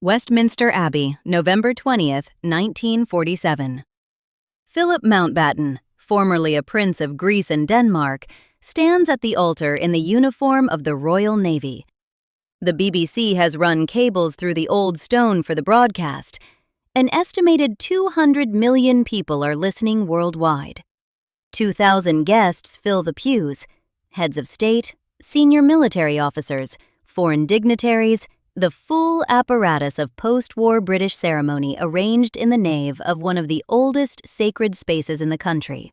Westminster Abbey, November 20th, 1947. Philip Mountbatten, formerly a prince of Greece and Denmark, stands at the altar in the uniform of the Royal Navy. The BBC has run cables through the old stone for the broadcast. An estimated 200 million people are listening worldwide. 2,000 guests fill the pews: heads of state, senior military officers, foreign dignitaries, the full apparatus of post-war British ceremony arranged in the nave of one of the oldest sacred spaces in the country.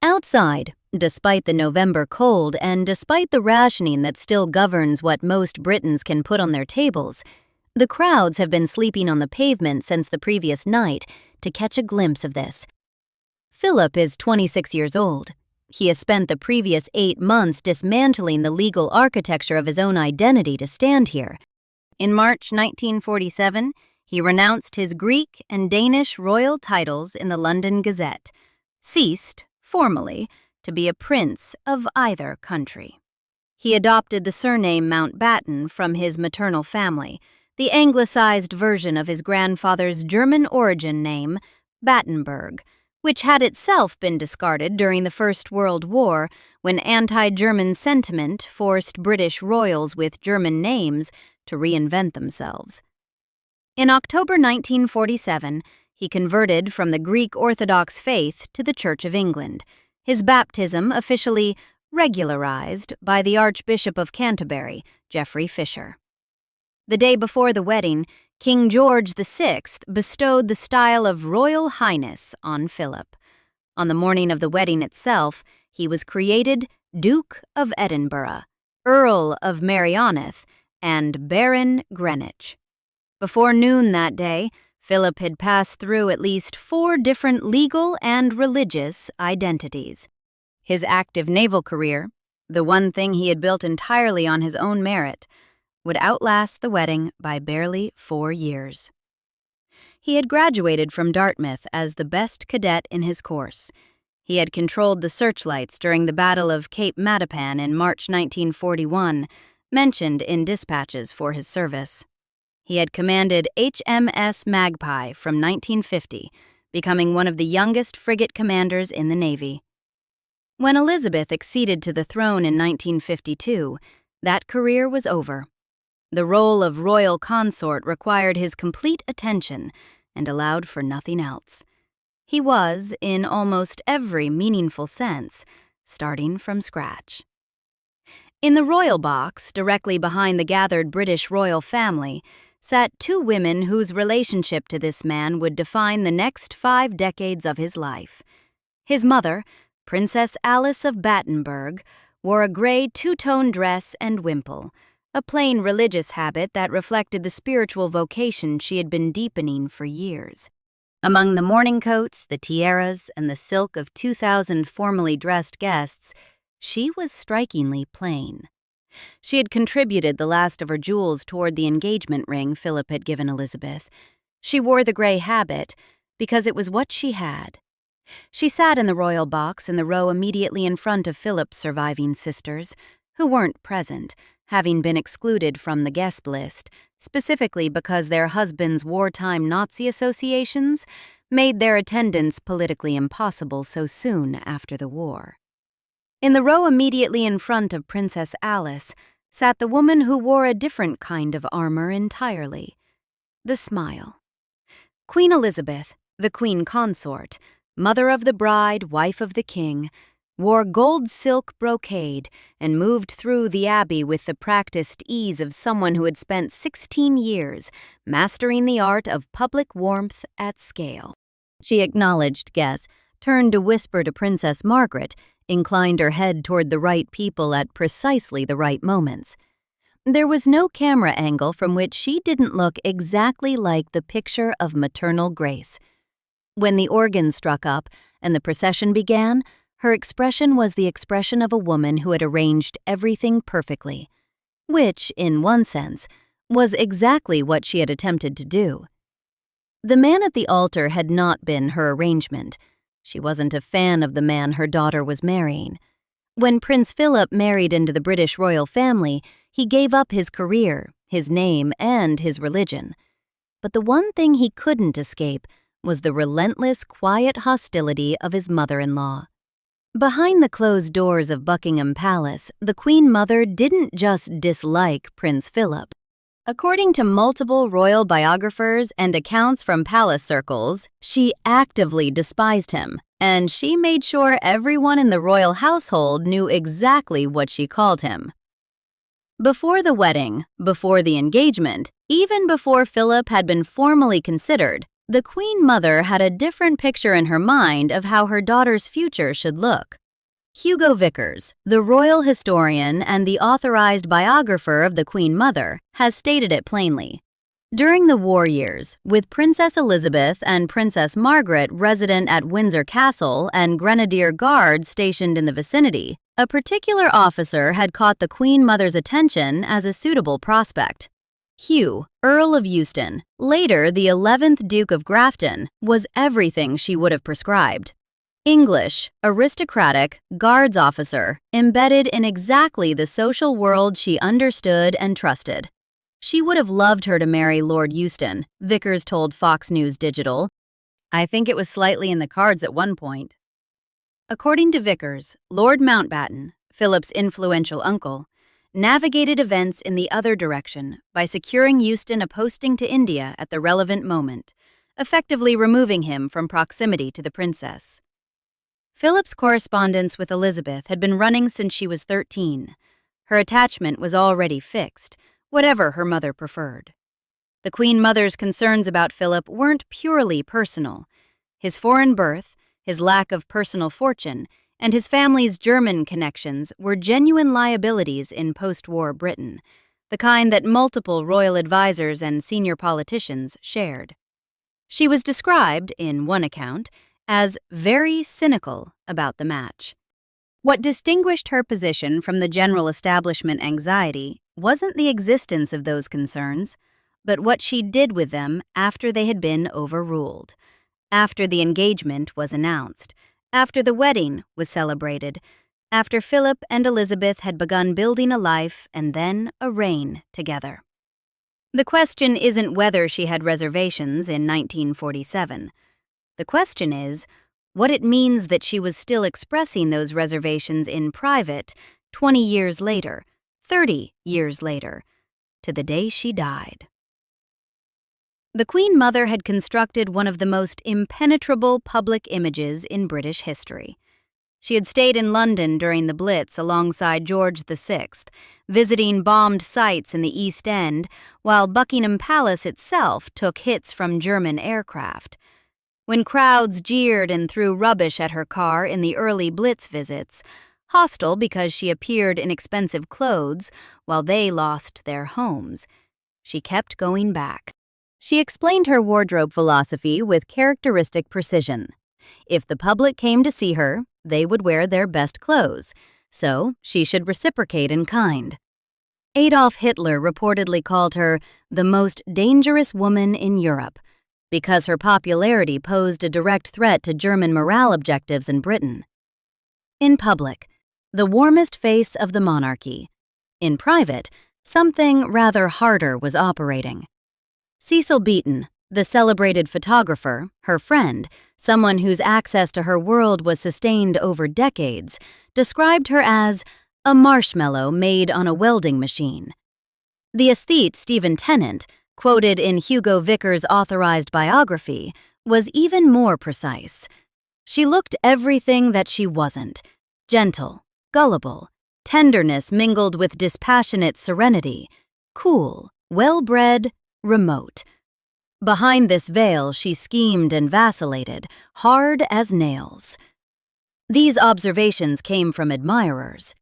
Outside, despite the November cold and despite the rationing that still governs what most Britons can put on their tables, the crowds have been sleeping on the pavement since the previous night to catch a glimpse of this. Philip is 26 years old. He has spent the previous 8 months dismantling the legal architecture of his own identity to stand here. In March 1947, he renounced his Greek and Danish royal titles in the London Gazette, ceased, formally, to be a prince of either country. He adopted the surname Mountbatten from his maternal family, the anglicized version of his grandfather's German origin name, Battenberg, which had itself been discarded during the First World War when anti-German sentiment forced British royals with German names to reinvent themselves. In October 1947, he converted from the Greek Orthodox faith to the Church of England, his baptism officially regularized by the Archbishop of Canterbury, Geoffrey Fisher. The day before the wedding, King George VI bestowed the style of Royal Highness on Philip. On the morning of the wedding itself, he was created Duke of Edinburgh, Earl of Merioneth, and Baron Greenwich. Before noon that day, Philip had passed through at least 4 different legal and religious identities. His active naval career, the one thing he had built entirely on his own merit, would outlast the wedding by barely 4 years. He had graduated from Dartmouth as the best cadet in his course. He had controlled the searchlights during the Battle of Cape Mountbatten in March 1941, mentioned in dispatches for his service. He had commanded HMS Magpie from 1950, becoming one of the youngest frigate commanders in the Navy. When Elizabeth acceded to the throne in 1952, that career was over. The role of royal consort required his complete attention and allowed for nothing else. He was, in almost every meaningful sense, starting from scratch. In the royal box, directly behind the gathered British royal family, sat 2 women whose relationship to this man would define the next 5 decades of his life. His mother, Princess Alice of Battenberg, wore a gray 2-tone dress and wimple, a plain religious habit that reflected the spiritual vocation she had been deepening for years. Among the mourning coats, the tiaras, and the silk of 2,000 formally dressed guests, she was strikingly plain. She had contributed the last of her jewels toward the engagement ring Philip had given Elizabeth. She wore the gray habit because it was what she had. She sat in the royal box in the row immediately in front of Philip's surviving sisters, who weren't present, having been excluded from the guest list, specifically because their husbands' wartime Nazi associations made their attendance politically impossible so soon after the war. In the row immediately in front of Princess Alice sat the woman who wore a different kind of armor entirely: the smile. Queen Elizabeth, the queen consort, mother of the bride, wife of the king, wore gold silk brocade and moved through the abbey with the practiced ease of someone who had spent 16 years mastering the art of public warmth at scale. She acknowledged guests, turned to whisper to Princess Margaret, inclined her head toward the right people at precisely the right moments. There was no camera angle from which she didn't look exactly like the picture of maternal grace. When the organ struck up and the procession began, her expression was the expression of a woman who had arranged everything perfectly, which, in one sense, was exactly what she had attempted to do. The man at the altar had not been her arrangement. She wasn't a fan of the man her daughter was marrying. When Prince Philip married into the British royal family, he gave up his career, his name, and his religion. But the one thing he couldn't escape was the relentless, quiet hostility of his mother-in-law. Behind the closed doors of Buckingham Palace, the Queen Mother didn't just dislike Prince Philip. According to multiple royal biographers and accounts from palace circles, she actively despised him, and she made sure everyone in the royal household knew exactly what she called him. Before the wedding, before the engagement, even before Philip had been formally considered, the Queen Mother had a different picture in her mind of how her daughter's future should look. Hugo Vickers, the royal historian and the authorized biographer of the Queen Mother, has stated it plainly. During the war years, with Princess Elizabeth and Princess Margaret resident at Windsor Castle and Grenadier Guards stationed in the vicinity, a particular officer had caught the Queen Mother's attention as a suitable prospect. Hugh, Earl of Euston, later the 11th Duke of Grafton, was everything she would have prescribed. English, aristocratic, guards officer, embedded in exactly the social world she understood and trusted. She would have loved her to marry Lord Euston, Vickers told Fox News Digital. I think it was slightly in the cards at one point. According to Vickers, Lord Mountbatten, Philip's influential uncle, navigated events in the other direction by securing Euston a posting to India at the relevant moment, effectively removing him from proximity to the princess. Philip's correspondence with Elizabeth had been running since she was 13. Her attachment was already fixed, whatever her mother preferred. The Queen Mother's concerns about Philip weren't purely personal. His foreign birth, his lack of personal fortune, and his family's German connections were genuine liabilities in post-war Britain, the kind that multiple royal advisors and senior politicians shared. She was described, in one account, as very cynical about the match. What distinguished her position from the general establishment anxiety wasn't the existence of those concerns, but what she did with them after they had been overruled, after the engagement was announced, after the wedding was celebrated, after Philip and Elizabeth had begun building a life and then a reign together. The question isn't whether she had reservations in 1947. The question is what it means that she was still expressing those reservations in private 20 years later, 30 years later, to the day she died. The Queen Mother had constructed one of the most impenetrable public images in British history. She had stayed in London during the Blitz alongside George VI, visiting bombed sites in the East End, while Buckingham Palace itself took hits from German aircraft. When crowds jeered and threw rubbish at her car in the early Blitz visits, hostile because she appeared in expensive clothes while they lost their homes, she kept going back. She explained her wardrobe philosophy with characteristic precision. If the public came to see her, they would wear their best clothes, so she should reciprocate in kind. Adolf Hitler reportedly called her the most dangerous woman in Europe because her popularity posed a direct threat to German morale objectives in Britain. In public, the warmest face of the monarchy. In private, something rather harder was operating. Cecil Beaton, the celebrated photographer, her friend, someone whose access to her world was sustained over decades, described her as a marshmallow made on a welding machine. The aesthete Stephen Tennant, quoted in Hugo Vickers' authorized biography, was even more precise. She looked everything that she wasn't: gentle, gullible, tenderness mingled with dispassionate serenity, cool, well-bred, remote. Behind this veil, she schemed and vacillated, hard as nails. These observations came from admirers,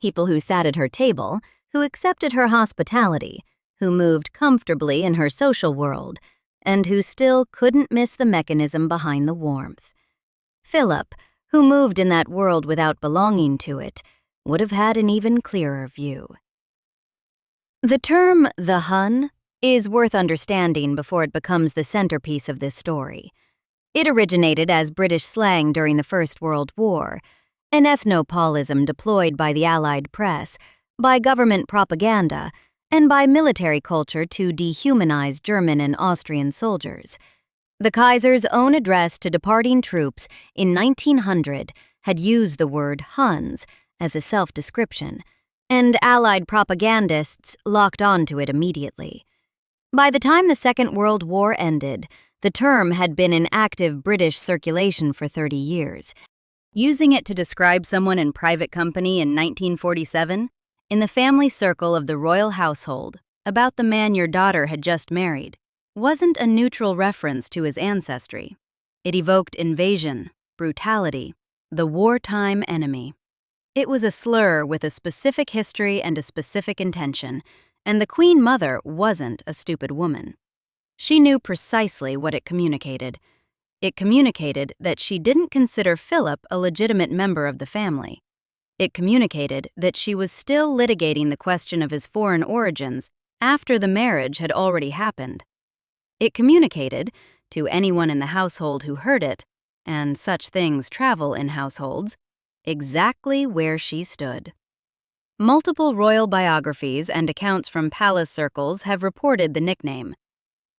people who sat at her table, who accepted her hospitality, who moved comfortably in her social world, and who still couldn't miss the mechanism behind the warmth. Philip, who moved in that world without belonging to it, would have had an even clearer view. The term "the Hun" is worth understanding before it becomes the centerpiece of this story. It originated as British slang during the First World War, an ethnopolism deployed by the Allied press, by government propaganda, and by military culture to dehumanize German and Austrian soldiers. The Kaiser's own address to departing troops in 1900 had used the word Huns as a self-description, and Allied propagandists locked onto it immediately. By the time the Second World War ended, the term had been in active British circulation for 30 years. Using it to describe someone in private company in 1947, in the family circle of the royal household, about the man your daughter had just married, wasn't a neutral reference to his ancestry. It evoked invasion, brutality, the wartime enemy. It was a slur with a specific history and a specific intention, and the Queen Mother wasn't a stupid woman. She knew precisely what it communicated. It communicated that she didn't consider Philip a legitimate member of the family. It communicated that she was still litigating the question of his foreign origins after the marriage had already happened. It communicated, to anyone in the household who heard it, and such things travel in households, exactly where she stood. Multiple royal biographies and accounts from palace circles have reported the nickname.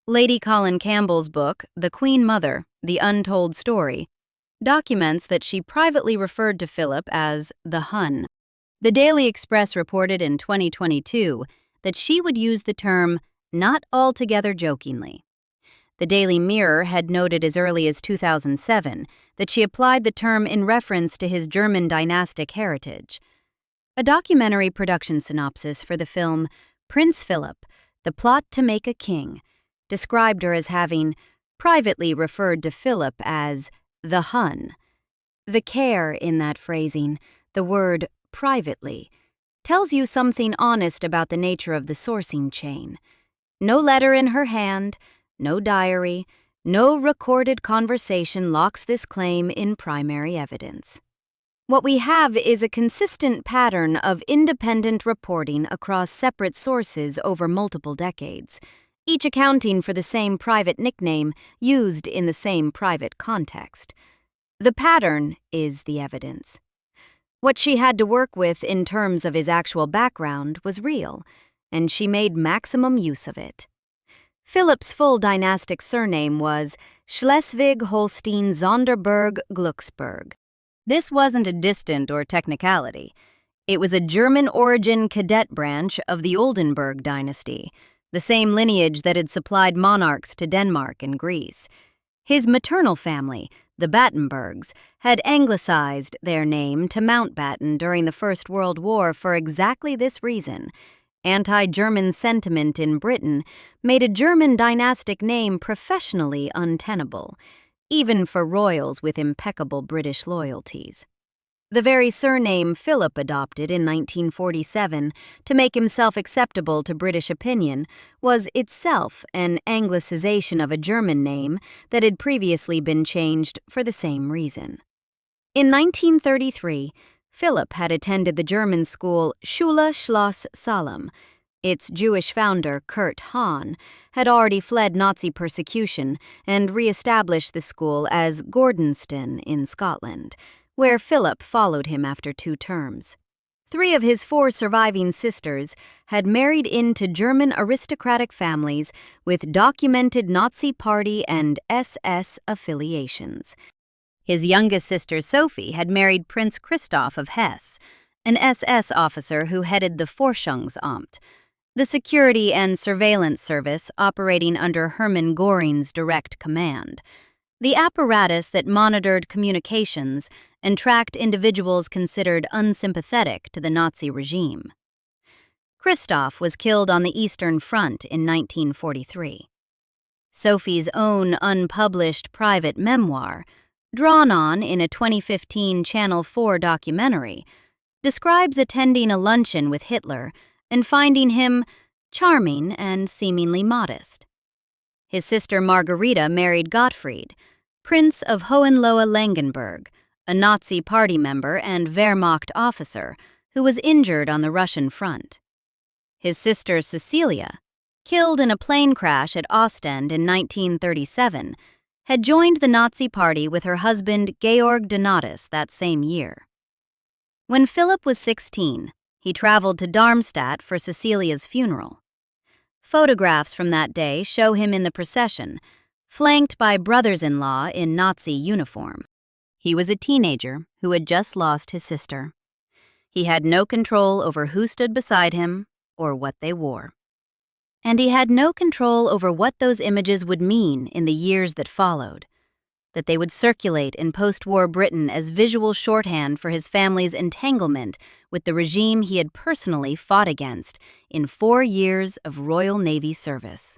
Lady Colin Campbell's book, The Queen Mother, The Untold Story, documents that she privately referred to Philip as the Hun. The Daily Express reported in 2022 that she would use the term not altogether jokingly. The Daily Mirror had noted as early as 2007 that she applied the term in reference to his German dynastic heritage. A documentary production synopsis for the film Prince Philip, The Plot to Make a King, described her as having privately referred to Philip as the Hun. The care in that phrasing, the word privately, tells you something honest about the nature of the sourcing chain. No letter in her hand, no diary, no recorded conversation locks this claim in primary evidence. What we have is a consistent pattern of independent reporting across separate sources over multiple decades, each accounting for the same private nickname used in the same private context. The pattern is the evidence. What she had to work with in terms of his actual background was real, and she made maximum use of it. Philip's full dynastic surname was Schleswig-Holstein-Sonderburg-Glucksburg. This wasn't a distant or technicality. It was a German-origin cadet branch of the Oldenburg dynasty, the same lineage that had supplied monarchs to Denmark and Greece. His maternal family, the Battenbergs, had anglicized their name to Mountbatten during the First World War for exactly this reason. Anti-German sentiment in Britain made a German dynastic name professionally untenable, even for royals with impeccable British loyalties. The very surname Philip adopted in 1947 to make himself acceptable to British opinion was itself an anglicization of a German name that had previously been changed for the same reason. In 1933, Philip had attended the German school Schule Schloss Salem. Its Jewish founder, Kurt Hahn, had already fled Nazi persecution and re-established the school as Gordonston in Scotland, where Philip followed him after 2 terms. 3 of his 4 surviving sisters had married into German aristocratic families with documented Nazi Party and SS affiliations. His youngest sister Sophie had married Prince Christoph of Hesse, an SS officer who headed the Forschungsamt, the security and surveillance service operating under Hermann Göring's direct command, the apparatus that monitored communications and tracked individuals considered unsympathetic to the Nazi regime. Christoph was killed on the Eastern Front in 1943. Sophie's own unpublished private memoir, drawn on in a 2015 Channel 4 documentary, describes attending a luncheon with Hitler and finding him charming and seemingly modest. His sister Margarita married Gottfried, Prince of Hohenlohe-Langenburg, a Nazi Party member and Wehrmacht officer who was injured on the Russian front. His sister Cecilia, killed in a plane crash at Ostend in 1937, had joined the Nazi Party with her husband Georg Donatus that same year. When Philip was 16, He traveled to Darmstadt for Cecilia's funeral. Photographs from that day show him in the procession, flanked by brothers-in-law in Nazi uniform. He was a teenager who had just lost his sister. He had no control over who stood beside him or what they wore. And he had no control over what those images would mean in the years that followed, that they would circulate in post-war Britain as visual shorthand for his family's entanglement with the regime he had personally fought against in 4 years of Royal Navy service.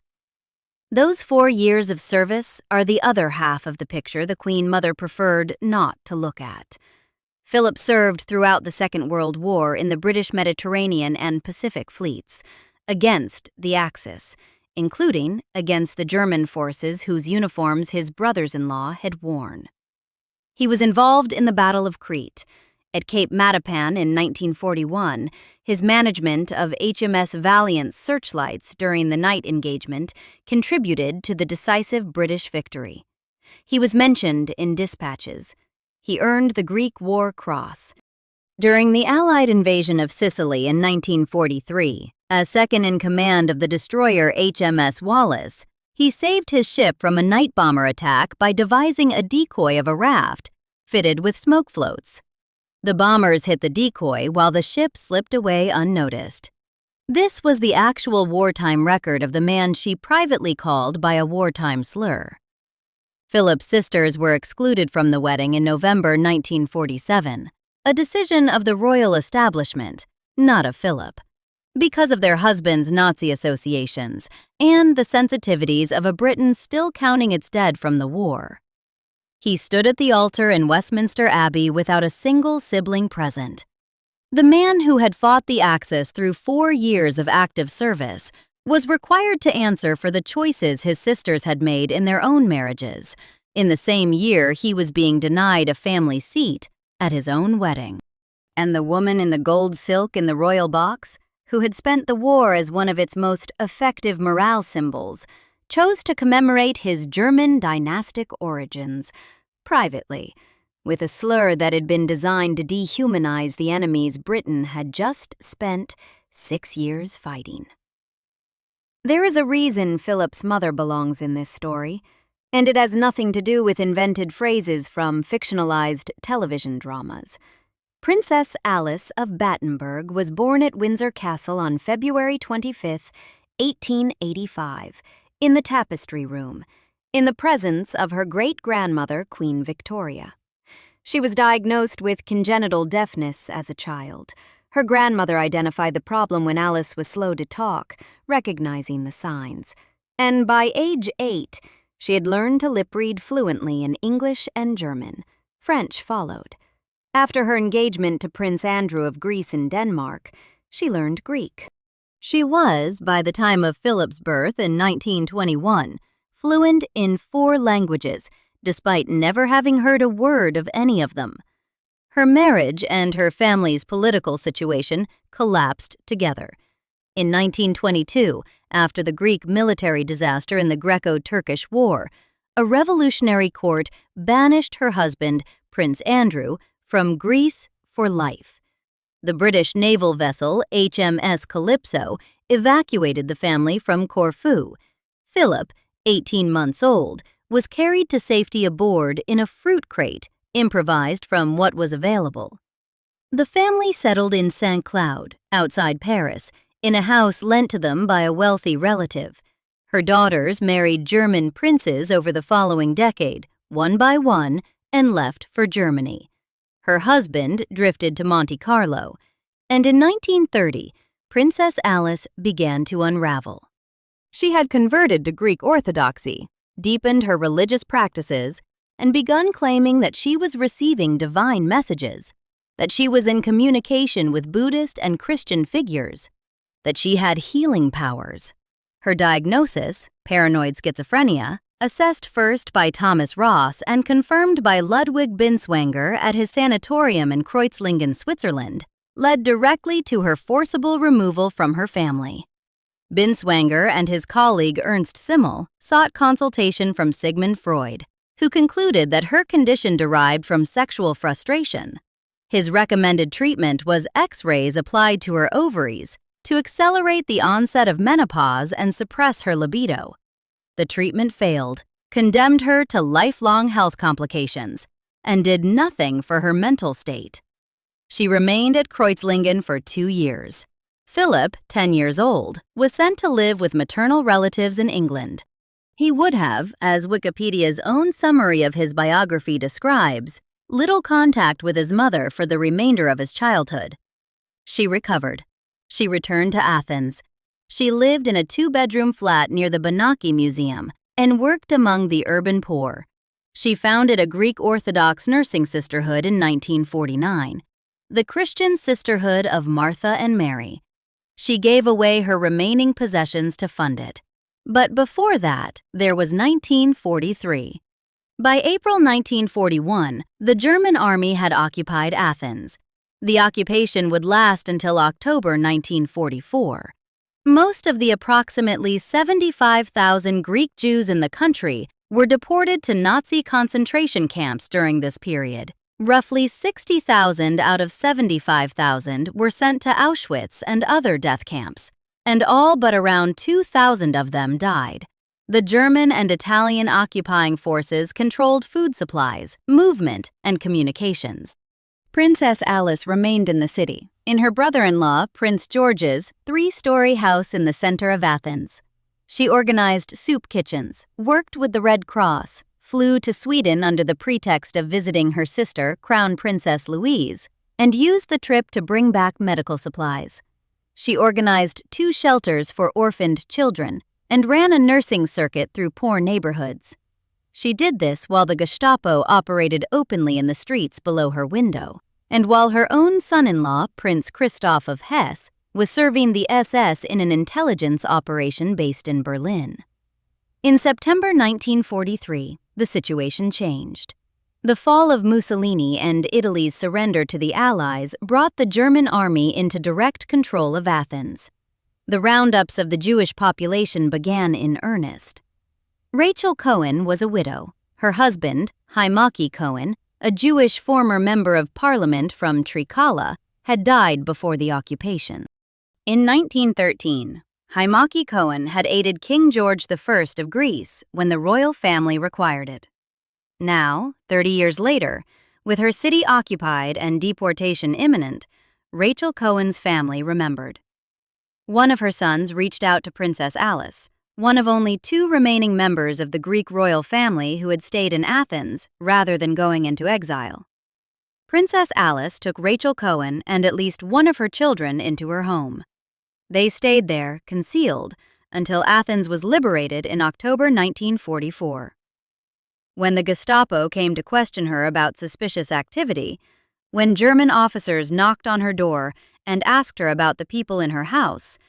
Those 4 years of service are the other half of the picture the Queen Mother preferred not to look at. Philip served throughout the Second World War in the British Mediterranean and Pacific fleets, against the Axis, including against the German forces whose uniforms his brothers-in-law had worn. He was involved in the Battle of Crete. At Cape Matapan in 1941, his management of HMS Valiant's searchlights during the night engagement contributed to the decisive British victory. He was mentioned in dispatches. He earned the Greek War Cross. During the Allied invasion of Sicily in 1943, as second-in-command of the destroyer HMS Wallace, he saved his ship from a night bomber attack by devising a decoy of a raft, fitted with smoke floats. The bombers hit the decoy while the ship slipped away unnoticed. This was the actual wartime record of the man she privately called by a wartime slur. Philip's sisters were excluded from the wedding in November 1947, a decision of the royal establishment, not of Philip, because of their husbands' Nazi associations and the sensitivities of a Britain still counting its dead from the war. He stood at the altar in Westminster Abbey without a single sibling present. The man who had fought the Axis through 4 years of active service was required to answer for the choices his sisters had made in their own marriages. In the same year, he was being denied a family seat at his own wedding. And the woman in the gold silk in the royal box, who had spent the war as one of its most effective morale symbols, chose to commemorate his German dynastic origins, privately, with a slur that had been designed to dehumanize the enemies Britain had just spent 6 years fighting. There is a reason Philip's mother belongs in this story, and it has nothing to do with invented phrases from fictionalized television dramas. Princess Alice of Battenberg was born at Windsor Castle on February 25, 1885, in the Tapestry Room, in the presence of her great-grandmother, Queen Victoria. She was diagnosed with congenital deafness as a child. Her grandmother identified the problem when Alice was slow to talk, recognizing the signs. And by age 8, she had learned to lip-read fluently in English and German. French followed. After her engagement to Prince Andrew of Greece and Denmark, she learned Greek. She was, by the time of Philip's birth in 1921, fluent in 4 languages, despite never having heard a word of any of them. Her marriage and her family's political situation collapsed together. In 1922, after the Greek military disaster in the Greco-Turkish War, a revolutionary court banished her husband, Prince Andrew, from Greece for life. The British naval vessel HMS Calypso evacuated the family from Corfu. Philip, 18 months old, was carried to safety aboard in a fruit crate improvised from what was available. The family settled in Saint Cloud, outside Paris, in a house lent to them by a wealthy relative. Her daughters married German princes over the following decade, one by one, and left for Germany. Her husband drifted to Monte Carlo, and in 1930, Princess Alice began to unravel. She had converted to Greek Orthodoxy, deepened her religious practices, and begun claiming that she was receiving divine messages, that she was in communication with Buddhist and Christian figures, that she had healing powers. Her diagnosis, paranoid schizophrenia, assessed first by Thomas Ross and confirmed by Ludwig Binswanger at his sanatorium in Kreuzlingen, Switzerland, led directly to her forcible removal from her family. Binswanger and his colleague Ernst Simmel sought consultation from Sigmund Freud, who concluded that her condition derived from sexual frustration. His recommended treatment was X-rays applied to her ovaries to accelerate the onset of menopause and suppress her libido. The treatment failed, condemned her to lifelong health complications, and did nothing for her mental state. She remained at Kreuzlingen for 2 years. Philip, 10 years old, was sent to live with maternal relatives in England. He would have, as Wikipedia's own summary of his biography describes, little contact with his mother for the remainder of his childhood. She recovered. She returned to Athens. She lived in a 2-bedroom flat near the Benaki Museum and worked among the urban poor. She founded a Greek Orthodox nursing sisterhood in 1949, the Christian Sisterhood of Martha and Mary. She gave away her remaining possessions to fund it. But before that, there was 1943. By April 1941, the German army had occupied Athens. The occupation would last until October 1944. Most of the approximately 75,000 Greek Jews in the country were deported to Nazi concentration camps during this period. Roughly 60,000 out of 75,000 were sent to Auschwitz and other death camps, and all but around 2,000 of them died. The German and Italian occupying forces controlled food supplies, movement, and communications. Princess Alice remained in the city, in her brother-in-law, Prince George's, 3-story house in the center of Athens. She organized soup kitchens, worked with the Red Cross, flew to Sweden under the pretext of visiting her sister, Crown Princess Louise, and used the trip to bring back medical supplies. She organized 2 shelters for orphaned children and ran a nursing circuit through poor neighborhoods. She did this while the Gestapo operated openly in the streets below her window, and while her own son-in-law, Prince Christoph of Hesse, was serving the SS in an intelligence operation based in Berlin. In September 1943, the situation changed. The fall of Mussolini and Italy's surrender to the Allies brought the German army into direct control of Athens. The roundups of the Jewish population began in earnest. Rachel Cohen was a widow. Her husband, Haimaki Cohen, a Jewish former member of parliament from Trikala, had died before the occupation. In 1913, Haimaki Cohen had aided King George I of Greece when the royal family required it. Now, 30 years later, with her city occupied and deportation imminent, Rachel Cohen's family remembered. One of her sons reached out to Princess Alice, one of only 2 remaining members of the Greek royal family who had stayed in Athens rather than going into exile. Princess Alice took Rachel Cohen and at least one of her children into her home. They stayed there, concealed, until Athens was liberated in October 1944. When the Gestapo came to question her about suspicious activity, when German officers knocked on her door and asked her about the people in her house,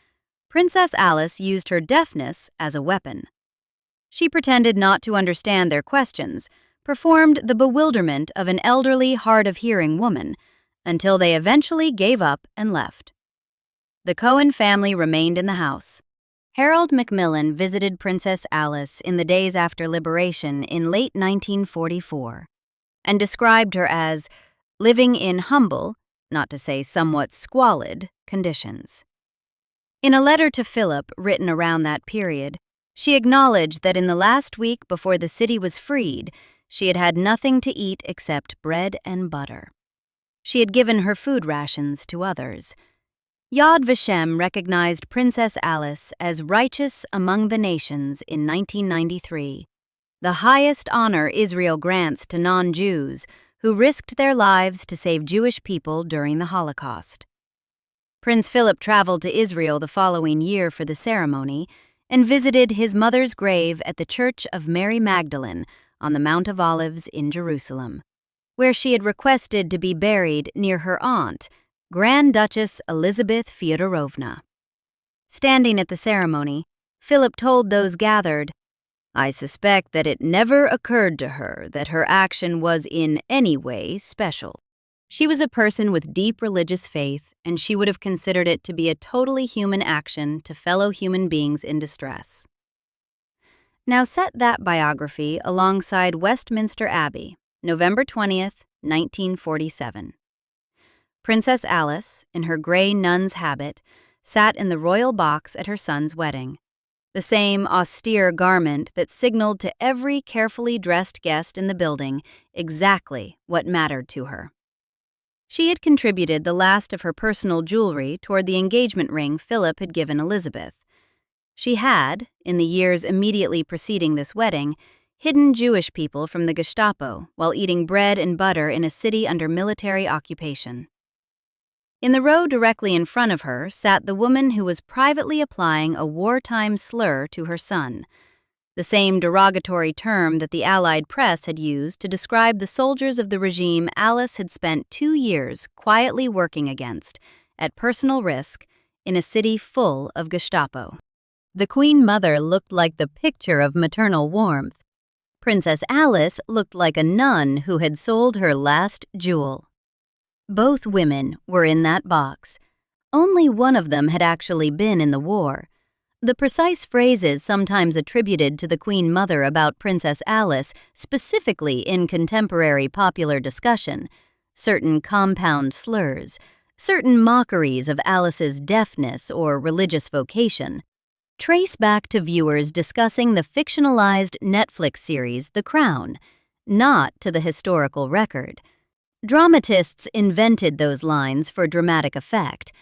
Princess Alice used her deafness as a weapon. She pretended not to understand their questions, performed the bewilderment of an elderly, hard-of-hearing woman, until they eventually gave up and left. The Cohen family remained in the house. Harold Macmillan visited Princess Alice in the days after liberation in late 1944 and described her as living in humble, not to say somewhat squalid, conditions. In a letter to Philip written around that period, she acknowledged that in the last week before the city was freed, she had had nothing to eat except bread and butter. She had given her food rations to others. Yad Vashem recognized Princess Alice as righteous among the nations in 1993, the highest honor Israel grants to non-Jews who risked their lives to save Jewish people during the Holocaust. Prince Philip traveled to Israel the following year for the ceremony and visited his mother's grave at the Church of Mary Magdalene on the Mount of Olives in Jerusalem, where she had requested to be buried near her aunt, Grand Duchess Elizabeth Fyodorovna. Standing at the ceremony, Philip told those gathered, "I suspect that it never occurred to her that her action was in any way special. She was a person with deep religious faith, and she would have considered it to be a totally human action to fellow human beings in distress." Now set that biography alongside Westminster Abbey, November 20th, 1947. Princess Alice, in her gray nun's habit, sat in the royal box at her son's wedding, the same austere garment that signaled to every carefully dressed guest in the building exactly what mattered to her. She had contributed the last of her personal jewelry toward the engagement ring Philip had given Elizabeth. She had, in the years immediately preceding this wedding, hidden Jewish people from the Gestapo while eating bread and butter in a city under military occupation. In the row directly in front of her sat the woman who was privately applying a wartime slur to her son, the same derogatory term that the Allied press had used to describe the soldiers of the regime Alice had spent 2 years quietly working against, at personal risk, in a city full of Gestapo. The Queen Mother looked like the picture of maternal warmth. Princess Alice looked like a nun who had sold her last jewel. Both women were in that box. Only one of them had actually been in the war. The precise phrases sometimes attributed to the Queen Mother about Princess Alice, specifically in contemporary popular discussion, certain compound slurs, certain mockeries of Alice's deafness or religious vocation, trace back to viewers discussing the fictionalized Netflix series The Crown, not to the historical record. Dramatists invented those lines for dramatic effect.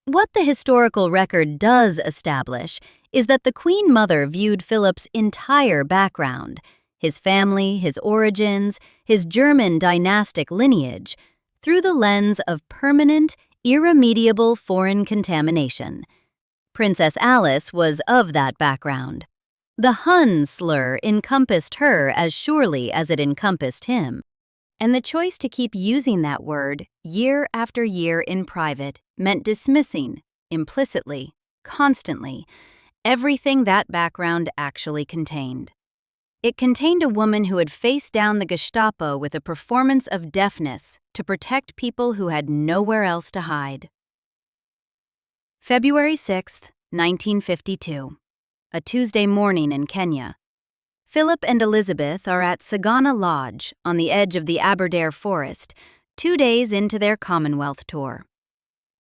What the historical record does establish is that the Queen Mother viewed Philip's entire background, his family, his origins, his German dynastic lineage, through the lens of permanent, irremediable foreign contamination. Princess Alice was of that background. The Hun slur encompassed her as surely as it encompassed him. And the choice to keep using that word year after year in private meant dismissing, implicitly, constantly, everything that background actually contained. It contained a woman who had faced down the Gestapo with a performance of deafness to protect people who had nowhere else to hide. February 6, 1952, a Tuesday morning in Kenya. Philip and Elizabeth are at Sagana Lodge on the edge of the Aberdare Forest, 2 days into their Commonwealth tour.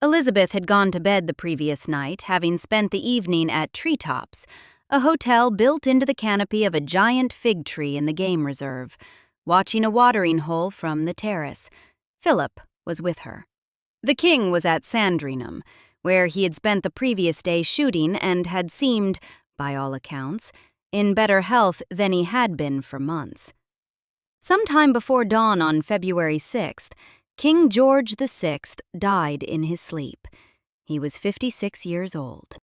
Elizabeth had gone to bed the previous night, having spent the evening at Treetops, a hotel built into the canopy of a giant fig tree in the game reserve, watching a watering hole from the terrace. Philip was with her. The king was at Sandringham, where he had spent the previous day shooting and had seemed, by all accounts, in better health than he had been for months. Sometime before dawn on February 6th, King George VI died in his sleep. He was 56 years old.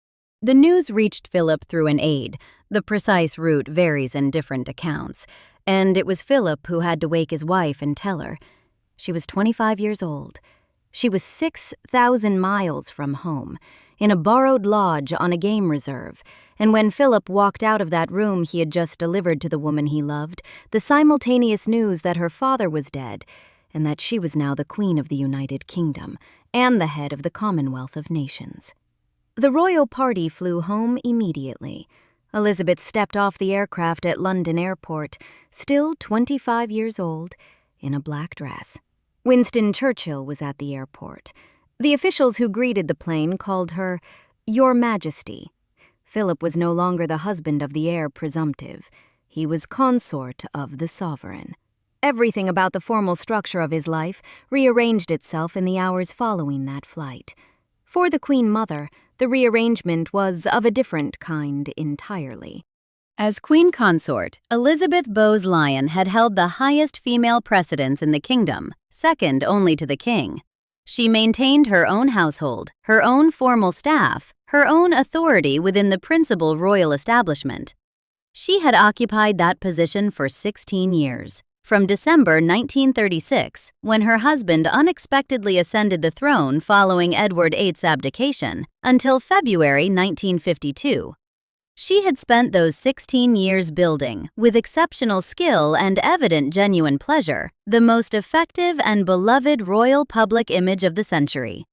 The news reached Philip through an aide. The precise route varies in different accounts, and it was Philip who had to wake his wife and tell her. She was 25 years old. She was 6,000 miles from home, in a borrowed lodge on a game reserve, and when Philip walked out of that room he had just delivered to the woman he loved, the simultaneous news that her father was dead, and that she was now the Queen of the United Kingdom, and the head of the Commonwealth of Nations. The royal party flew home immediately. Elizabeth stepped off the aircraft at London Airport, still 25 years old, in a black dress. Winston Churchill was at the airport. The officials who greeted the plane called her Your Majesty. Philip was no longer the husband of the heir presumptive. He was consort of the sovereign. Everything about the formal structure of his life rearranged itself in the hours following that flight. For the Queen Mother, the rearrangement was of a different kind entirely. As Queen Consort, Elizabeth Bowes-Lyon had held the highest female precedence in the kingdom, second only to the king. She maintained her own household, her own formal staff, her own authority within the principal royal establishment. She had occupied that position for 16 years, from December 1936, when her husband unexpectedly ascended the throne following Edward VIII's abdication, until February 1952. She had spent those 16 years building, with exceptional skill and evident genuine pleasure, the most effective and beloved royal public image of the century.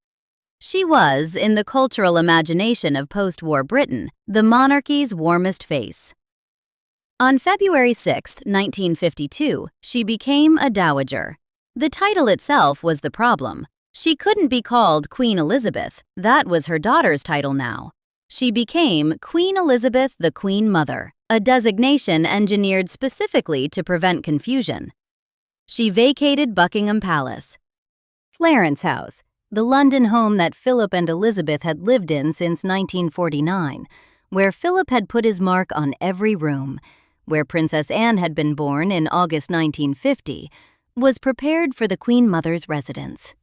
She was, in the cultural imagination of post-war Britain, the monarchy's warmest face. On February 6, 1952, she became a dowager. The title itself was the problem. She couldn't be called Queen Elizabeth. That was her daughter's title now. She became Queen Elizabeth the Queen Mother, a designation engineered specifically to prevent confusion. She vacated Buckingham Palace, Clarence House, the London home that Philip and Elizabeth had lived in since 1949, where Philip had put his mark on every room, where Princess Anne had been born in August 1950, was prepared for the Queen Mother's residence.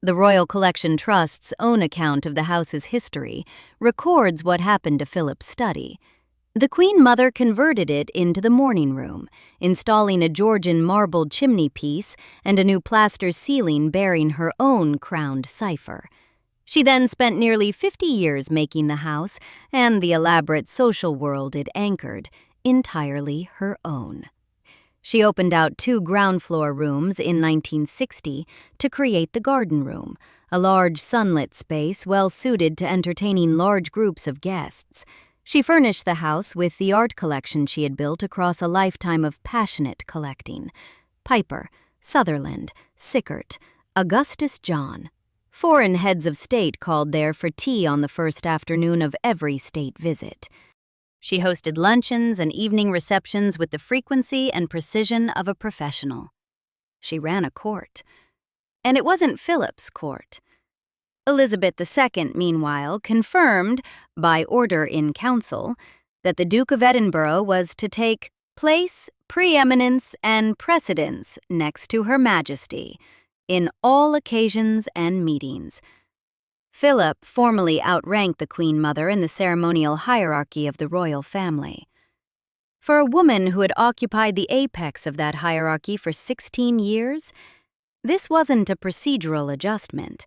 The Royal Collection Trust's own account of the house's history records what happened to Philip's study. The Queen Mother converted it into the morning room, installing a Georgian marbled chimney piece and a new plaster ceiling bearing her own crowned cipher. She then spent nearly 50 years making the house and the elaborate social world it anchored entirely her own. She opened out 2 ground-floor rooms in 1960 to create the garden room, a large sunlit space well-suited to entertaining large groups of guests. She furnished the house with the art collection she had built across a lifetime of passionate collecting. Piper, Sutherland, Sickert, Augustus John. Foreign heads of state called there for tea on the first afternoon of every state visit. She hosted luncheons and evening receptions with the frequency and precision of a professional. She ran a court. And it wasn't Philip's court. Elizabeth II, meanwhile, confirmed, by order in council, that the Duke of Edinburgh was to take place, preeminence, and precedence next to Her Majesty in all occasions and meetings. Philip formally outranked the Queen Mother in the ceremonial hierarchy of the royal family. For a woman who had occupied the apex of that hierarchy for 16 years, this wasn't a procedural adjustment.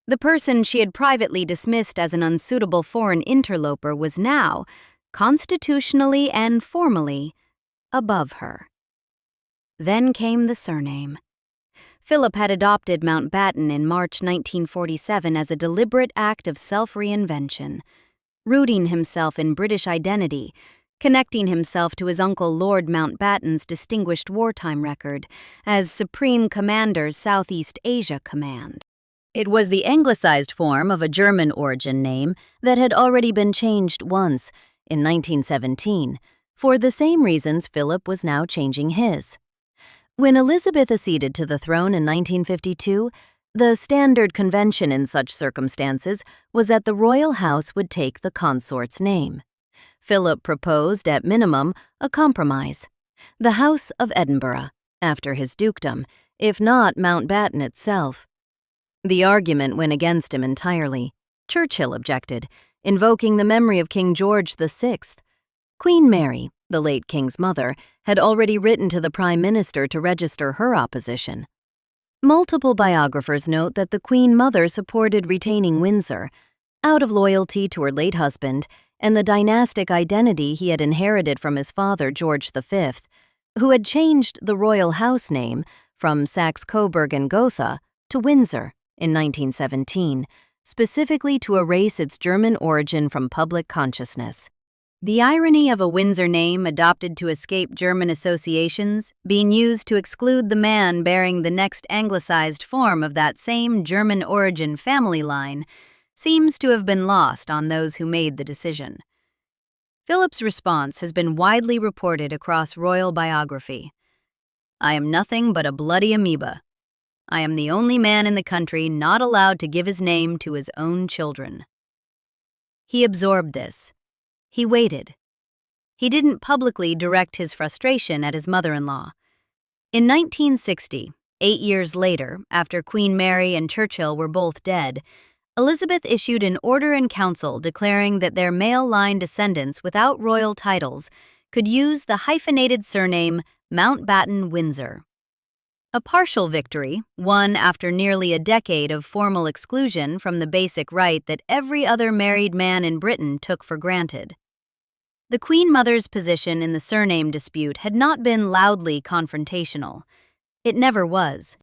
The person she had privately dismissed as an unsuitable foreign interloper was now, constitutionally and formally, above her. Then came the surname. Philip had adopted Mountbatten in March 1947 as a deliberate act of self-reinvention, rooting himself in British identity, connecting himself to his uncle Lord Mountbatten's distinguished wartime record as Supreme Commander Southeast Asia Command. It was the anglicized form of a German origin name that had already been changed once, in 1917, for the same reasons Philip was now changing his. When Elizabeth acceded to the throne in 1952, the standard convention in such circumstances was that the royal house would take the consort's name. Philip proposed, at minimum, a compromise: the House of Edinburgh, after his dukedom, if not Mountbatten itself. The argument went against him entirely. Churchill objected, invoking the memory of King George VI. Queen Mary, the late king's mother, had already written to the Prime Minister to register her opposition. Multiple biographers note that the Queen Mother supported retaining Windsor, out of loyalty to her late husband and the dynastic identity he had inherited from his father, George V, who had changed the royal house name from Saxe-Coburg and Gotha to Windsor in 1917, specifically to erase its German origin from public consciousness. The irony of a Windsor name adopted to escape German associations being used to exclude the man bearing the next anglicized form of that same German origin family line seems to have been lost on those who made the decision. Philip's response has been widely reported across royal biography. "I am nothing but a bloody amoeba. I am the only man in the country not allowed to give his name to his own children." He absorbed this. He waited. He didn't publicly direct his frustration at his mother-in-law. In 1960, 8 years later, after Queen Mary and Churchill were both dead, Elizabeth issued an order in council declaring that their male-line descendants without royal titles could use the hyphenated surname Mountbatten-Windsor. A partial victory, won after nearly a decade of formal exclusion from the basic right that every other married man in Britain took for granted. The Queen Mother's position in the surname dispute had not been loudly confrontational. It never was.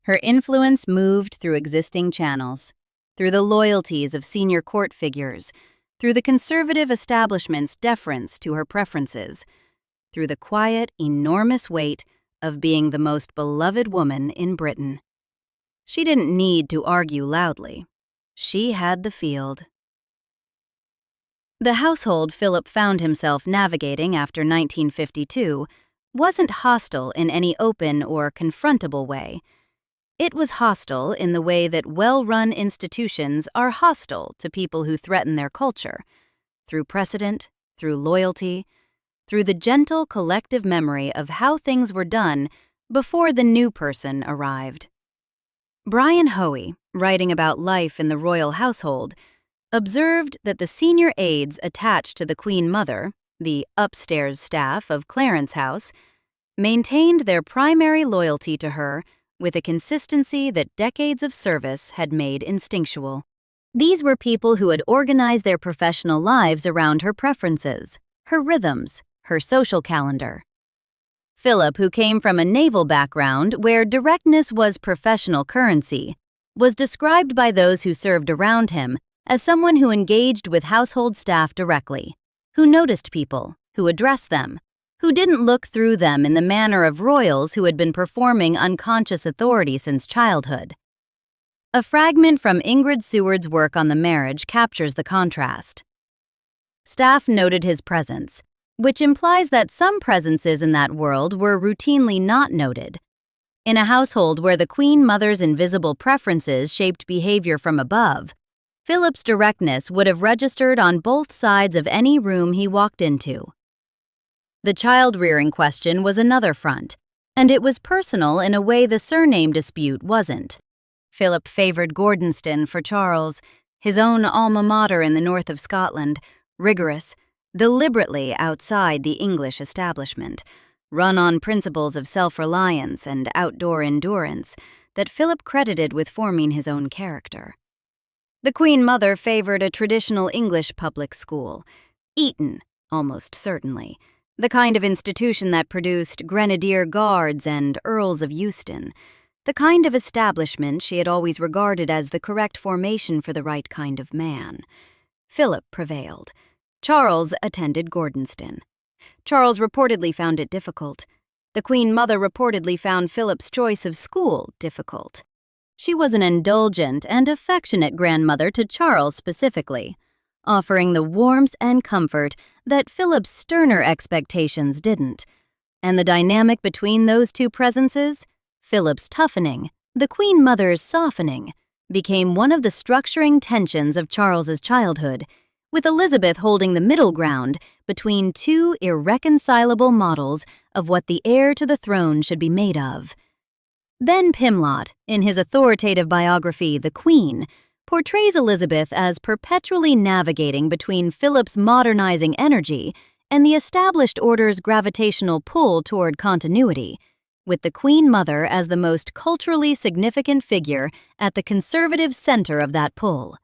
Her influence moved through existing channels, through the loyalties of senior court figures, through the conservative establishment's deference to her preferences, through the quiet, enormous weight of being the most beloved woman in Britain. She didn't need to argue loudly. She had the field. The household Philip found himself navigating after 1952 wasn't hostile in any open or confrontable way. It was hostile in the way that well-run institutions are hostile to people who threaten their culture, through precedent, through loyalty, through the gentle collective memory of how things were done before the new person arrived. Brian Hoey, writing about life in the royal household, observed that the senior aides attached to the Queen Mother, the upstairs staff of Clarence House, maintained their primary loyalty to her with a consistency that decades of service had made instinctual. These were people who had organized their professional lives around her preferences, her rhythms, her social calendar. Philip, who came from a naval background where directness was professional currency, was described by those who served around him as someone who engaged with household staff directly, who noticed people, who addressed them, who didn't look through them in the manner of royals who had been performing unconscious authority since childhood. A fragment from Ingrid Seward's work on the marriage captures the contrast. Staff noted his presence, which implies that some presences in that world were routinely not noted. In a household where the Queen Mother's invisible preferences shaped behavior from above, Philip's directness would have registered on both sides of any room he walked into. The child-rearing question was another front, and it was personal in a way the surname dispute wasn't. Philip favored Gordonston for Charles, his own alma mater in the north of Scotland, rigorous, deliberately outside the English establishment, run on principles of self-reliance and outdoor endurance that Philip credited with forming his own character. The Queen Mother favored a traditional English public school, Eton, almost certainly, the kind of institution that produced Grenadier Guards and Earls of Euston, the kind of establishment she had always regarded as the correct formation for the right kind of man. Philip prevailed. Charles attended Gordonston. Charles reportedly found it difficult. The Queen Mother reportedly found Philip's choice of school difficult. She was an indulgent and affectionate grandmother to Charles specifically, offering the warmth and comfort that Philip's sterner expectations didn't. And the dynamic between those two presences, Philip's toughening, the Queen Mother's softening, became one of the structuring tensions of Charles's childhood, with Elizabeth holding the middle ground between two irreconcilable models of what the heir to the throne should be made of. Ben Pimlott, in his authoritative biography, The Queen, portrays Elizabeth as perpetually navigating between Philip's modernizing energy and the established order's gravitational pull toward continuity, with the Queen Mother as the most culturally significant figure at the conservative center of that pull.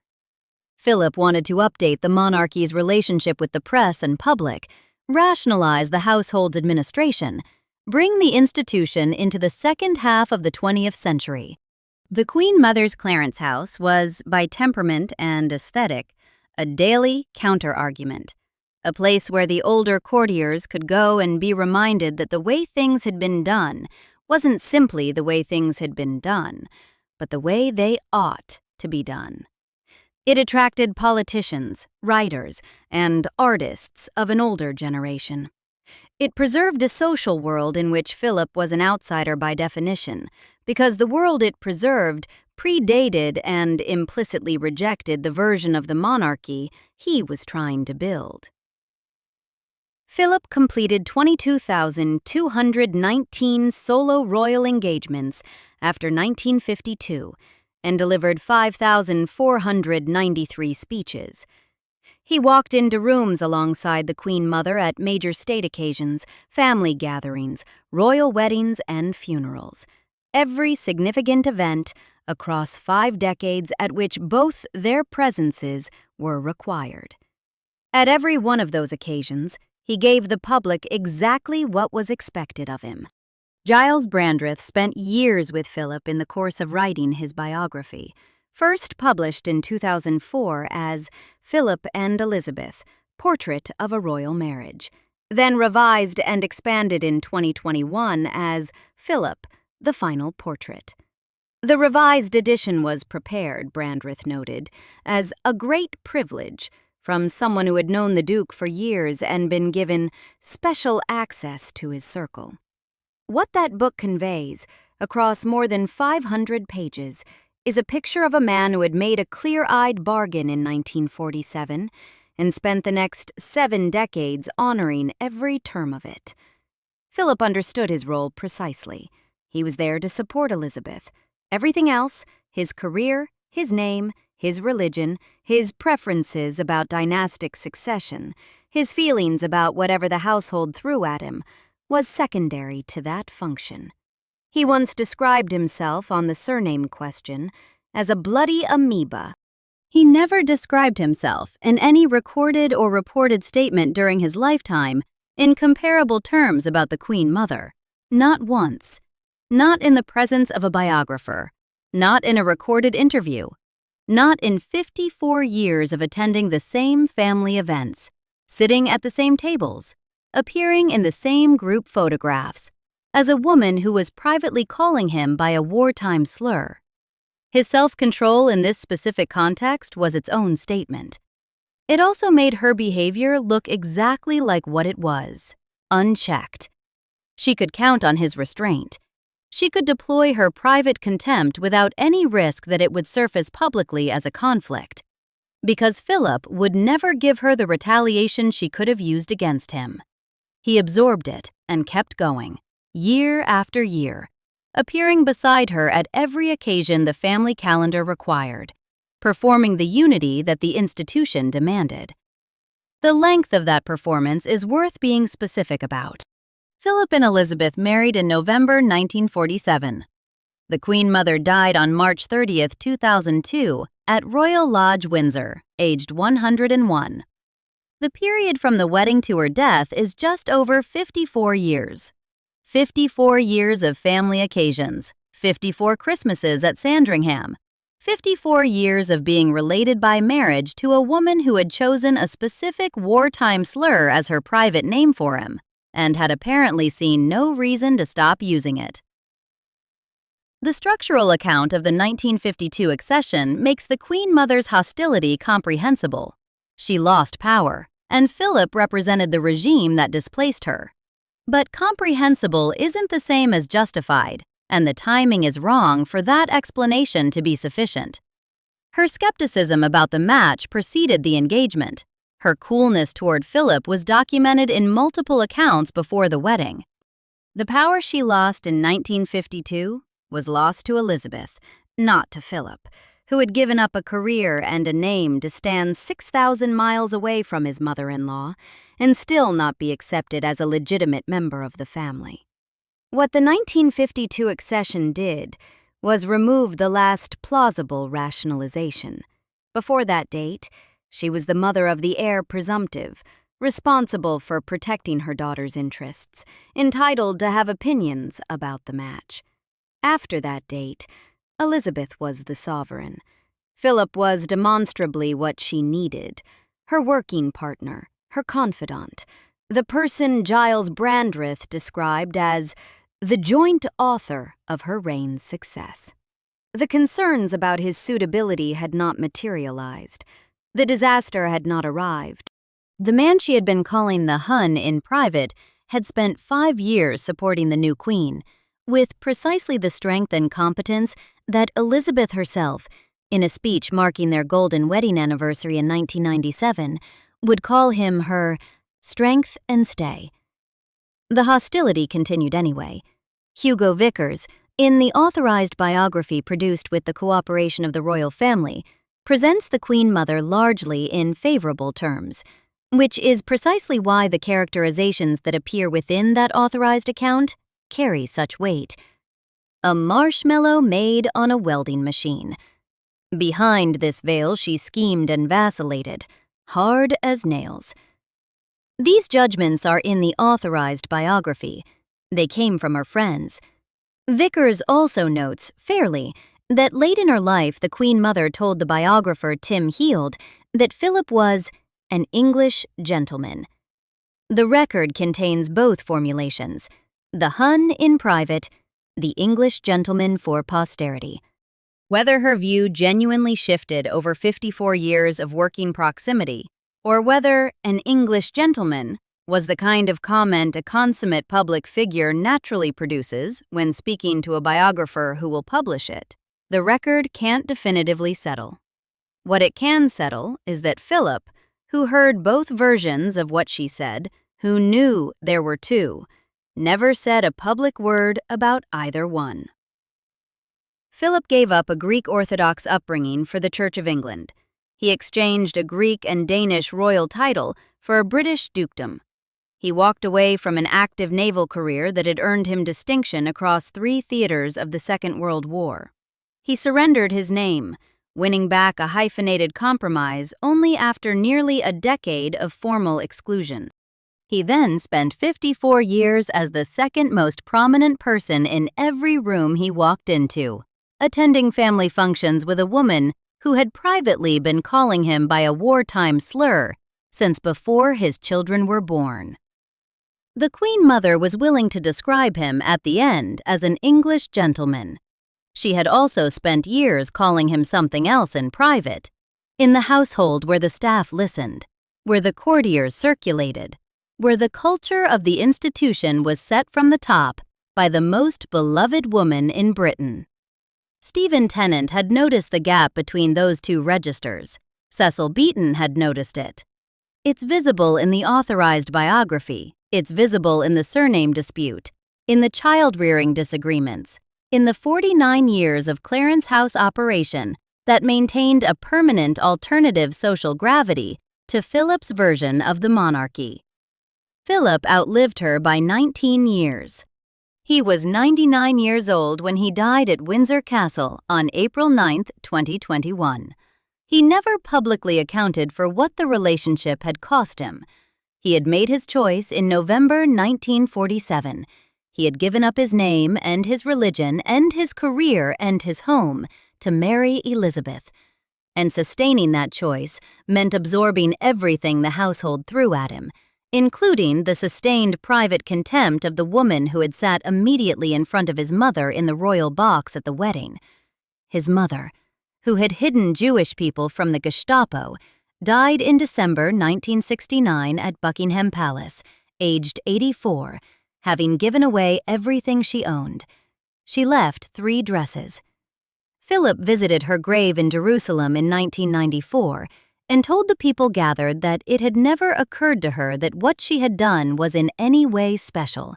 Philip wanted to update the monarchy's relationship with the press and public, rationalize the household's administration, bring the institution into the second half of the 20th century. The Queen Mother's Clarence House was, by temperament and aesthetic, a daily counter-argument, a place where the older courtiers could go and be reminded that the way things had been done wasn't simply the way things had been done, but the way they ought to be done. It attracted politicians, writers, and artists of an older generation. It preserved a social world in which Philip was an outsider by definition, because the world it preserved predated and implicitly rejected the version of the monarchy he was trying to build. Philip completed 22,219 solo royal engagements after 1952 and delivered 5,493 speeches. He walked into rooms alongside the Queen Mother at major state occasions, family gatherings, royal weddings, and funerals. Every significant event across 5 decades at which both their presences were required. At every one of those occasions, he gave the public exactly what was expected of him. Giles Brandreth spent years with Philip in the course of writing his biography, first published in 2004 as Philip and Elizabeth, Portrait of a Royal Marriage, then revised and expanded in 2021 as Philip, The Final Portrait. The revised edition was prepared, Brandreth noted, as a great privilege from someone who had known the Duke for years and been given special access to his circle. What that book conveys, across more than 500 pages, is a picture of a man who had made a clear-eyed bargain in 1947 and spent the next 7 decades honoring every term of it. Philip understood his role precisely. He was there to support Elizabeth. Everything else, his career, his name, his religion, his preferences about dynastic succession, his feelings about whatever the household threw at him, was secondary to that function. He once described himself on the surname question as a bloody amoeba. He never described himself in any recorded or reported statement during his lifetime in comparable terms about the Queen Mother. Not once. Not in the presence of a biographer. Not in a recorded interview. Not in 54 years of attending the same family events, sitting at the same tables, appearing in the same group photographs, as a woman who was privately calling him by a wartime slur. His self-control in this specific context was its own statement. It also made her behavior look exactly like what it was, unchecked. She could count on his restraint. She could deploy her private contempt without any risk that it would surface publicly as a conflict, because Philip would never give her the retaliation she could have used against him. He absorbed it and kept going, year after year, appearing beside her at every occasion the family calendar required, performing the unity that the institution demanded. The length of that performance is worth being specific about. Philip and Elizabeth married in November 1947. The Queen Mother died on March 30, 2002, at Royal Lodge, Windsor, aged 101. The period from the wedding to her death is just over 54 years. 54 years of family occasions, 54 Christmases at Sandringham, 54 years of being related by marriage to a woman who had chosen a specific wartime slur as her private name for him, and had apparently seen no reason to stop using it. The structural account of the 1952 accession makes the Queen Mother's hostility comprehensible. She lost power, and Philip represented the regime that displaced her. But comprehensible isn't the same as justified, and the timing is wrong for that explanation to be sufficient. Her skepticism about the match preceded the engagement. Her coolness toward Philip was documented in multiple accounts before the wedding. The power she lost in 1952 was lost to Elizabeth, not to Philip, who had given up a career and a name to stand 6,000 miles away from his mother-in-law and still not be accepted as a legitimate member of the family. What the 1952 accession did was remove the last plausible rationalization. Before that date, she was the mother of the heir presumptive, responsible for protecting her daughter's interests, entitled to have opinions about the match. After that date, Elizabeth was the sovereign. Philip was demonstrably what she needed, her working partner, her confidant, the person Giles Brandreth described as the joint author of her reign's success. The concerns about his suitability had not materialized. The disaster had not arrived. The man she had been calling the Hun in private had spent 5 years supporting the new queen, with precisely the strength and competence that Elizabeth herself, in a speech marking their golden wedding anniversary in 1997, would call him her strength and stay. The hostility continued anyway. Hugo Vickers, in the authorized biography produced with the cooperation of the royal family, presents the Queen Mother largely in favorable terms, which is precisely why the characterizations that appear within that authorized account carry such weight. A marshmallow made on a welding machine. Behind this veil she schemed and vacillated, hard as nails. These judgments are in the authorized biography. They came from her friends. Vickers also notes, fairly, that late in her life the Queen Mother told the biographer Tim Heald that Philip was an English gentleman. The record contains both formulations, the Hun in private, the English gentleman for posterity. Whether her view genuinely shifted over 54 years of working proximity, or whether an English gentleman was the kind of comment a consummate public figure naturally produces when speaking to a biographer who will publish it, the record can't definitively settle. What it can settle is that Philip, who heard both versions of what she said, who knew there were two, never said a public word about either one. Philip gave up a Greek Orthodox upbringing for the Church of England. He exchanged a Greek and Danish royal title for a British dukedom. He walked away from an active naval career that had earned him distinction across 3 theaters of the Second World War. He surrendered his name, winning back a hyphenated compromise only after nearly a decade of formal exclusion. He then spent 54 years as the second most prominent person in every room he walked into, attending family functions with a woman who had privately been calling him by a wartime slur since before his children were born. The Queen Mother was willing to describe him at the end as an English gentleman. She had also spent years calling him something else in private, in the household where the staff listened, where the courtiers circulated, where the culture of the institution was set from the top by the most beloved woman in Britain. Stephen Tennant had noticed the gap between those 2 registers. Cecil Beaton had noticed it. It's visible in the authorized biography. It's visible in the surname dispute, in the child-rearing disagreements, in the 49 years of Clarence House operation that maintained a permanent alternative social gravity to Philip's version of the monarchy. Philip outlived her by 19 years. He was 99 years old when he died at Windsor Castle on April 9, 2021. He never publicly accounted for what the relationship had cost him. He had made his choice in November 1947. He had given up his name and his religion and his career and his home to marry Elizabeth. And sustaining that choice meant absorbing everything the household threw at him, including the sustained private contempt of the woman who had sat immediately in front of his mother in the royal box at the wedding. His mother, who had hidden Jewish people from the Gestapo, died in December 1969 at Buckingham Palace, aged 84, having given away everything she owned. She left 3 dresses. Philip visited her grave in Jerusalem in 1994 and told the people gathered that it had never occurred to her that what she had done was in any way special.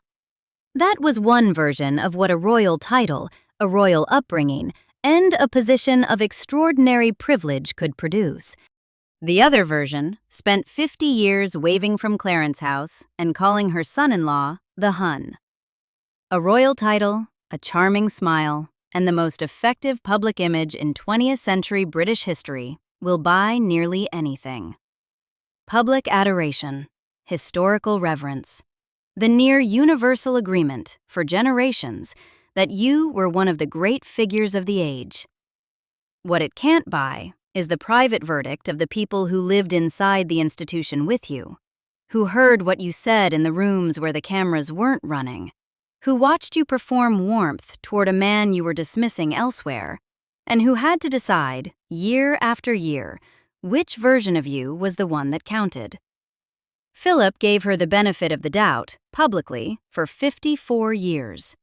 That was one version of what a royal title, a royal upbringing, and a position of extraordinary privilege could produce. The other version spent 50 years waving from Clarence House and calling her son-in-law the Hun. A royal title, a charming smile, and the most effective public image in 20th century British history will buy nearly anything. Public adoration, historical reverence, the near universal agreement for generations that you were one of the great figures of the age. What it can't buy is the private verdict of the people who lived inside the institution with you, who heard what you said in the rooms where the cameras weren't running, who watched you perform warmth toward a man you were dismissing elsewhere, and who had to decide, year after year, which version of you was the one that counted. Philip gave her the benefit of the doubt, publicly, for 54 years.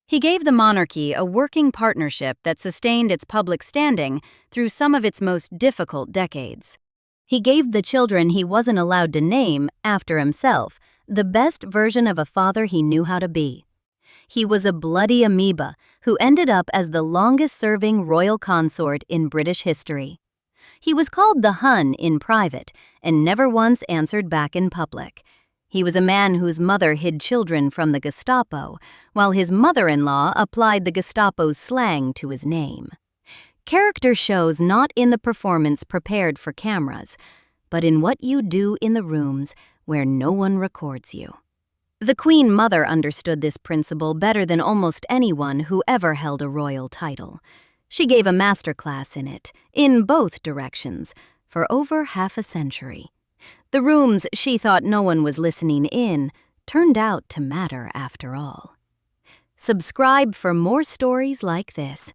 He gave the monarchy a working partnership that sustained its public standing through some of its most difficult decades. He gave the children he wasn't allowed to name after himself the best version of a father he knew how to be. He was a bloody amoeba who ended up as the longest-serving royal consort in British history. He was called the Hun in private and never once answered back in public. He was a man whose mother hid children from the Gestapo, while his mother-in-law applied the Gestapo's slang to his name. Character shows not in the performance prepared for cameras, but in what you do in the rooms where no one records you. The Queen Mother understood this principle better than almost anyone who ever held a royal title. She gave a masterclass in it, in both directions, for over half a century. The rooms she thought no one was listening in turned out to matter after all. Subscribe for more stories like this.